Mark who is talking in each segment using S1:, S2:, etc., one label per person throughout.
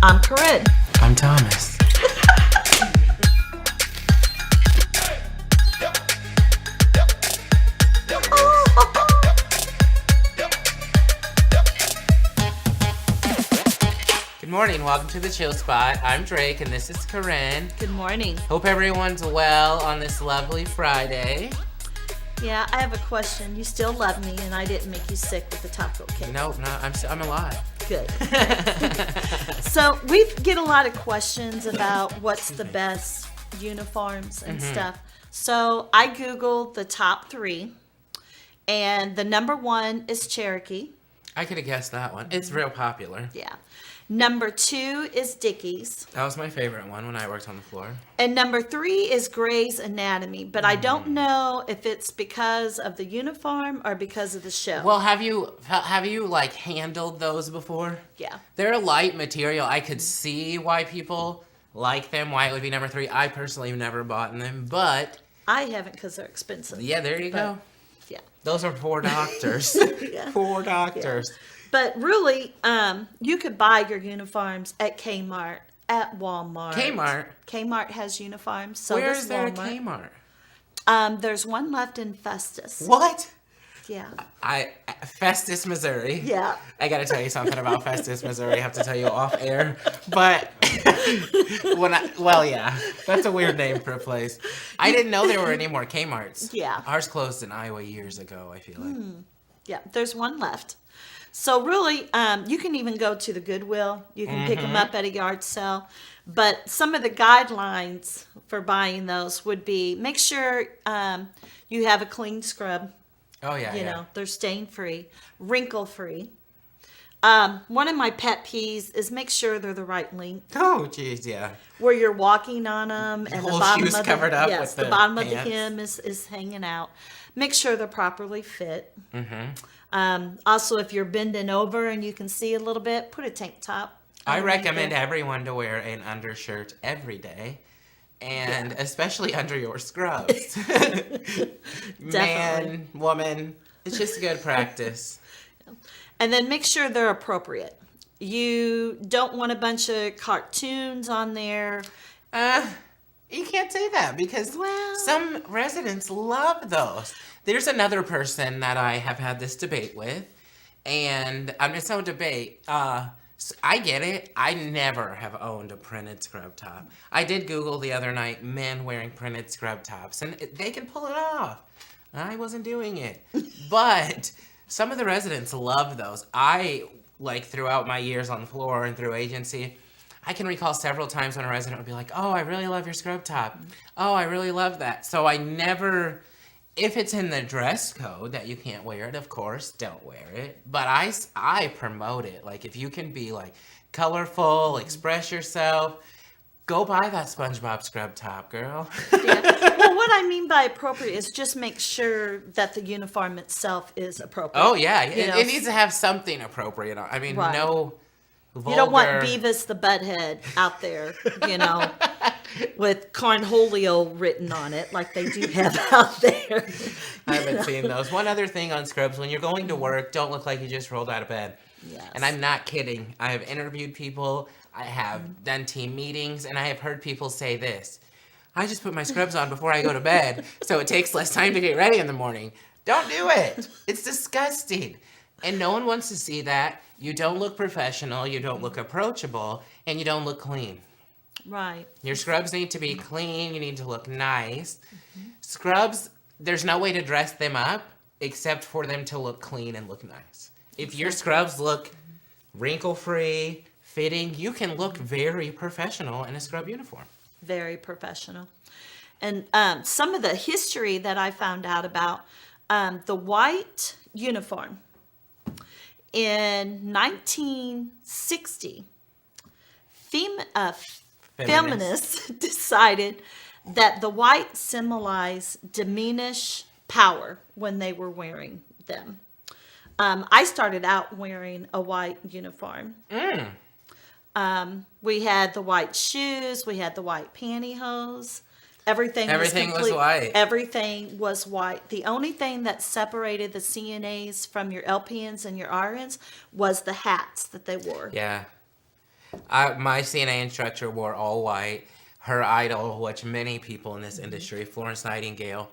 S1: I'm Karren.
S2: I'm Thomas. Good morning, welcome to the Chill Spot. I'm Drake and this is Karren.
S1: Good morning.
S2: Hope everyone's well on this lovely Friday.
S1: Yeah, I have a question. You still love me and I didn't make you sick with the taco cake.
S2: Nope, no, I'm alive.
S1: Good. So we get a lot of questions about what's the best uniforms and stuff. So I Googled the top 3 and the number 1 is Cherokee.
S2: I could have guessed that one. It's real popular.
S1: Yeah. Number 2 is Dickies.
S2: That was my favorite one when I worked on the floor.
S1: And number 3 is Grey's Anatomy, but I don't know if it's because of the uniform or because of the show.
S2: Well, have you like handled those before?
S1: Yeah.
S2: They're a light material. I could see why people like them, why it would be number 3. I personally have never bought them, but
S1: I haven't because they're expensive.
S2: yeah, there you go.
S1: Yeah.
S2: Those are poor doctors.
S1: Yeah.
S2: Poor doctors.
S1: But really, you could buy your uniforms at Kmart, at Wal-Mart. Kmart has uniforms. So
S2: Where
S1: does
S2: is there a
S1: Walmart.
S2: Kmart?
S1: There's one left in Festus.
S2: What?
S1: Yeah.
S2: Festus, Missouri.
S1: Yeah.
S2: I gotta tell you something about Festus, Missouri. I have to tell you off air. But yeah, that's a weird name for a place. I didn't know there were any more Kmarts.
S1: Yeah.
S2: Ours closed in Iowa years ago, I feel like.
S1: Yeah, there's one left. So really, you can even go to the Goodwill. You can pick them up at a yard sale. But some of the guidelines for buying those would be make sure you have a clean scrub.
S2: Oh, yeah,
S1: You know, they're stain-free, wrinkle-free. One of my pet peeves is make sure they're the right length.
S2: Oh, geez, yeah.
S1: Where you're walking on them and the
S2: whole
S1: bottom
S2: shoe's
S1: of
S2: covered up with
S1: the
S2: the
S1: bottom of the
S2: pants.
S1: hem is hanging out. Make sure they're properly fit. Also, if you're bending over and you can see a little bit, put a tank top.
S2: I
S1: underneath
S2: recommend
S1: it.
S2: everyone to wear an undershirt every day. And especially under your scrubs. Man, woman, it's just good practice.
S1: And then make sure they're appropriate. You don't want a bunch of cartoons on there.
S2: You can't say that because some residents love those. There's another person that I have had this debate with, and it's no debate. I get it. I never have owned a printed scrub top. I did Google the other night men wearing printed scrub tops, and they can pull it off. I wasn't doing it. But some of the residents love those. Throughout my years on the floor and through agency, I can recall several times when a resident would be like, oh, I really love your scrub top. Oh, I really love that. So I never... If it's in the dress code that you can't wear it, of course, don't wear it. But I promote it. Like, if you can be, like, colorful, express yourself, go buy that SpongeBob scrub top, girl.
S1: Yeah. Well, what I mean by appropriate is just make sure that the uniform itself is appropriate.
S2: Oh, yeah.
S1: You know?
S2: It needs to have something appropriate on. I mean,
S1: Right.
S2: no vulgar...
S1: You don't want Beavis the Butthead out there, with Cornholio written on it like they do have out there.
S2: I haven't seen those. One other thing on scrubs, when you're going to work, don't look like you just rolled out of bed.
S1: Yes.
S2: And I'm not kidding. I have interviewed people, I have done team meetings, and I have heard people say this. I just put my scrubs on before I go to bed, so it takes less time to get ready in the morning. Don't do it. It's disgusting. And no one wants to see that. You don't look professional, you don't look approachable, and you don't look clean.
S1: Right.
S2: Your scrubs need to be clean. You need to look nice. Scrubs, there's no way to dress them up except for them to look clean and look nice. If your scrubs look wrinkle-free, fitting, you can look very professional in a scrub uniform.
S1: Very professional. And some of the history that I found out about the white uniform in 1960, feminists decided that the white symbolized diminished power when they were wearing them. I started out wearing a white uniform. We had the white shoes. We had the white pantyhose. Everything was white. Everything was white. The only thing that separated the CNAs from your LPNs and your RNs was the hats that they wore.
S2: Yeah. My CNA instructor wore all white. Her idol, which many people in this industry, Florence Nightingale.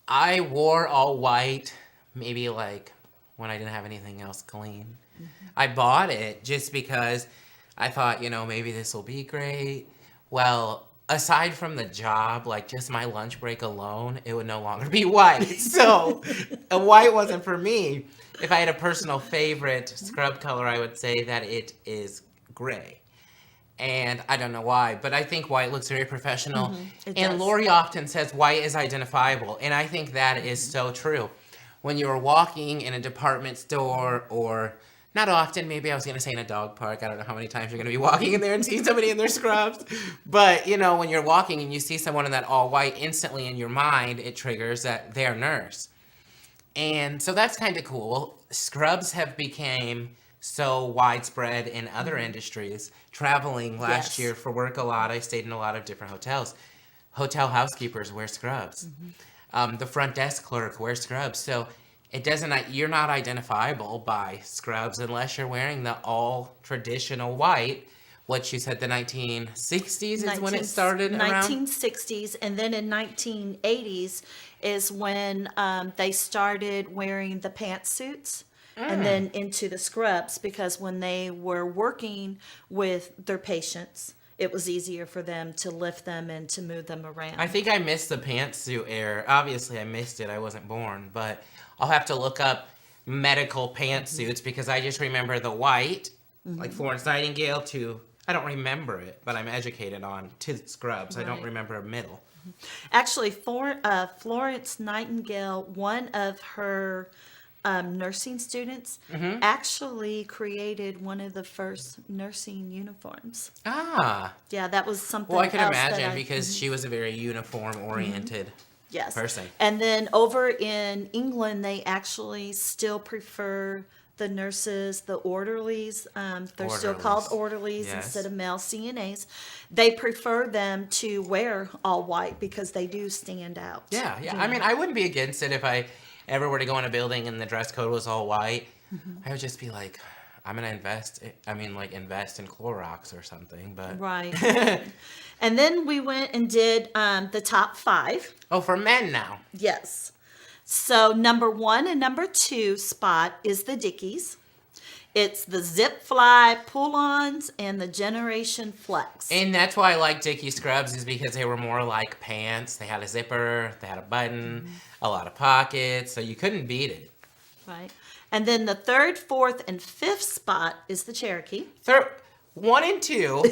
S2: I wore all white maybe like when I didn't have anything else clean. I bought it just because I thought, maybe this will be great. Well, aside from the job, like just my lunch break alone, it would no longer be white. So a white wasn't for me. If I had a personal favorite scrub color, I would say that it is gray. And I don't know why, but I think white looks very professional.
S1: It
S2: And
S1: does.
S2: Lori often says white is identifiable. And I think that is so true. When you're walking in a department store or not often, maybe I was going to say in a dog park. I don't know how many times you're going to be walking in there and seeing somebody in their scrubs. But, when you're walking and you see someone in that all white, instantly in your mind, it triggers that they're a nurse. And so that's kind of cool. Scrubs have become so widespread in other industries. Traveling last year for work a lot, I stayed in a lot of different hotels. Hotel housekeepers wear scrubs. The front desk clerk wears scrubs. So you're not identifiable by scrubs unless you're wearing the all traditional white. What you said, the 1960s is when it started around?
S1: 1960s, and then in 1980s is when they started wearing the pantsuits. And then into the scrubs, because when they were working with their patients, it was easier for them to lift them and to move them around.
S2: I think I missed the pantsuit era. Obviously, I missed it. I wasn't born. But I'll have to look up medical pantsuits because I just remember the white, like Florence Nightingale, I don't remember it, but I'm educated on, to scrubs. I don't
S1: Right.
S2: remember a middle.
S1: Actually, Florence Nightingale, one of her nursing students, actually created one of the first nursing uniforms.
S2: Ah.
S1: Yeah, that was something.
S2: Well, I can
S1: else that
S2: imagine because she was a very uniform-oriented
S1: yes.
S2: person.
S1: And then over in England, they actually still prefer the nurses, the orderlies. They're still called orderlies
S2: Yes.
S1: instead of male CNAs. They prefer them to wear all white because they do stand out.
S2: Yeah.
S1: you
S2: I
S1: know.
S2: mean, I wouldn't be against it if I ever were to go in a building and the dress code was all white. I would just be like, I'm going to invest in Clorox or something. But
S1: Right. And then we went and did the top 5.
S2: Oh, for men now.
S1: Yes. So number 1 and number 2 spot is the Dickies. It's the Zip Fly pull-ons and the Generation Flex.
S2: And that's why I like Dickies scrubs is because they were more like pants. They had a zipper, they had a button, a lot of pockets, so you couldn't beat it.
S1: Right. And then the 3rd, 4th, and 5th spot is the Cherokee.
S2: 1 and 2,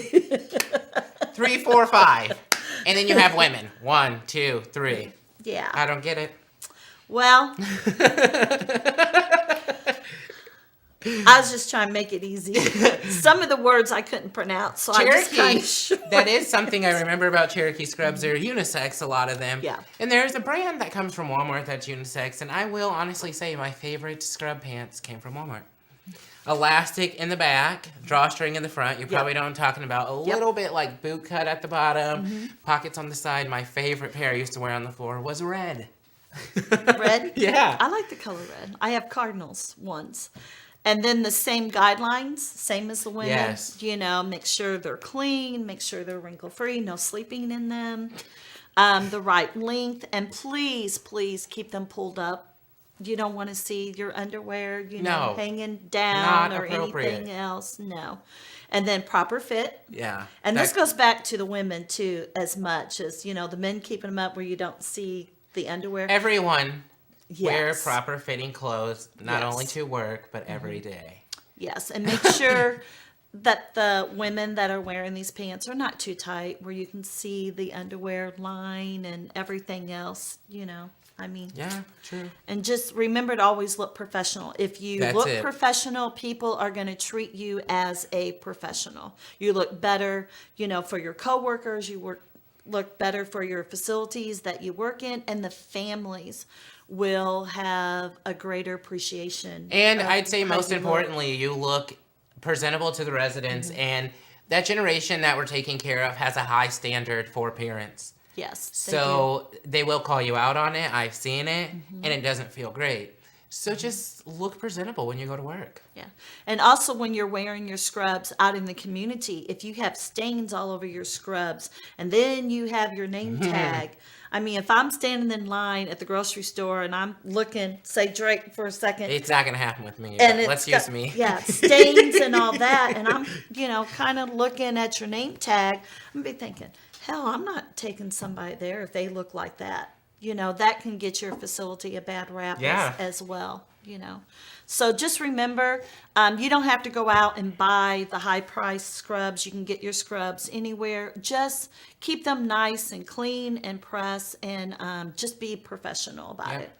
S2: 3, 4, 5. And then you have women. 1, 2, 3.
S1: Yeah.
S2: I don't get it.
S1: Well, I was just trying to make it easy. Some of the words I couldn't pronounce, so I just kind of short.
S2: That is something I remember about Cherokee scrubs. They're unisex, a lot of them.
S1: Yeah.
S2: And there's a brand that comes from Walmart that's unisex, and I will honestly say my favorite scrub pants came from Walmart. Elastic in the back, drawstring in the front. You probably know what I'm talking about. A little bit like boot cut at the bottom, pockets on the side. My favorite pair I used to wear on the floor was red.
S1: Red?
S2: Yeah.
S1: I like the color red. I have Cardinals ones. And then the same guidelines, same as the women.
S2: Yes.
S1: Make sure they're clean, make sure they're wrinkle-free, no sleeping in them, the right length, and please, please keep them pulled up. You don't want to see your underwear,
S2: No.
S1: hanging down
S2: Not
S1: or
S2: appropriate.
S1: anything else. No. And then proper fit.
S2: Yeah.
S1: And this goes back to the women, too, as much as, the men keeping them up where you don't see the underwear.
S2: Everyone wear
S1: Yes.
S2: proper fitting clothes, not
S1: Yes.
S2: only to work, but every day.
S1: Yes, and make sure that the women that are wearing these pants are not too tight where you can see the underwear line and everything else,
S2: Yeah, true.
S1: And just remember to always look professional. If you
S2: That's
S1: look
S2: it.
S1: professional, people are going to treat you as a professional. You look better, for your coworkers, look better for your facilities that you work in, and the families will have a greater appreciation.
S2: And
S1: of
S2: I'd say
S1: how
S2: most
S1: you look.
S2: importantly, you look presentable to the residents, and that generation that we're taking care of has a high standard for appearance.
S1: Yes. they do.
S2: So they will call you out on it. I've seen it, and it doesn't feel great. So just look presentable when you go to work.
S1: Yeah. And also when you're wearing your scrubs out in the community, if you have stains all over your scrubs and then you have your name tag, I mean, if I'm standing in line at the grocery store and I'm looking, say Drake for a second.
S2: It's not going to happen with me,
S1: And
S2: but
S1: it's
S2: let's
S1: got,
S2: use me.
S1: Yeah, stains and all that. And I'm, kind of looking at your name tag. I'm going to be thinking, hell, I'm not taking somebody there if they look like that. That can get your facility a bad rap as well, So just remember, you don't have to go out and buy the high-priced scrubs. You can get your scrubs anywhere. Just keep them nice and clean and press and just be professional about it.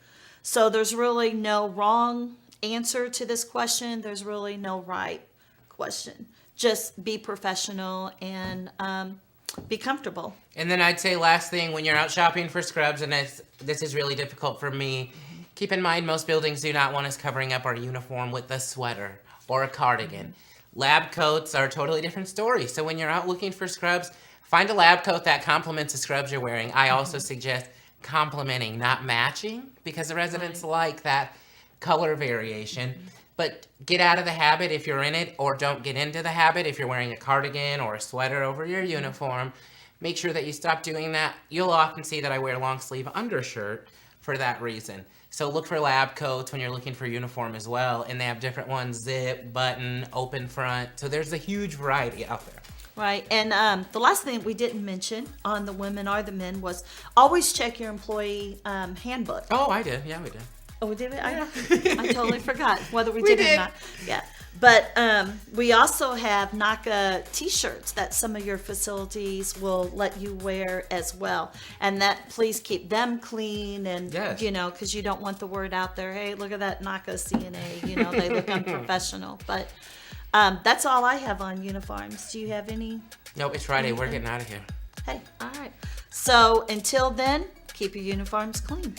S1: So there's really no wrong answer to this question. There's really no right question. Just be professional and be comfortable.
S2: And then I'd say last thing, when you're out shopping for scrubs, and this is really difficult for me, keep in mind most buildings do not want us covering up our uniform with a sweater or a cardigan. Lab coats are a totally different story. So when you're out looking for scrubs, find a lab coat that complements the scrubs you're wearing. I also suggest complementing, not matching, because the residents like that color variation. But get out of the habit if you're in it, or don't get into the habit if you're wearing a cardigan or a sweater over your uniform. Make sure that you stop doing that. You'll often see that I wear long sleeve undershirt for that reason. So look for lab coats when you're looking for uniform as well. And they have different ones, zip, button, open front. So there's a huge variety out there.
S1: Right. And the last thing we didn't mention on the women or the men was always check your employee handbook.
S2: Oh, I did. Yeah, we did.
S1: Oh, we did it? I totally forgot whether we did it or not. Yeah. But we also have NACA t-shirts that some of your facilities will let you wear as well. And that, please keep them clean and, because you don't want the word out there, hey, look at that NACA CNA, they look unprofessional. But that's all I have on uniforms. Do you have any?
S2: Nope, it's Friday. We're getting out of here.
S1: Hey, all right. So until then, keep your uniforms clean.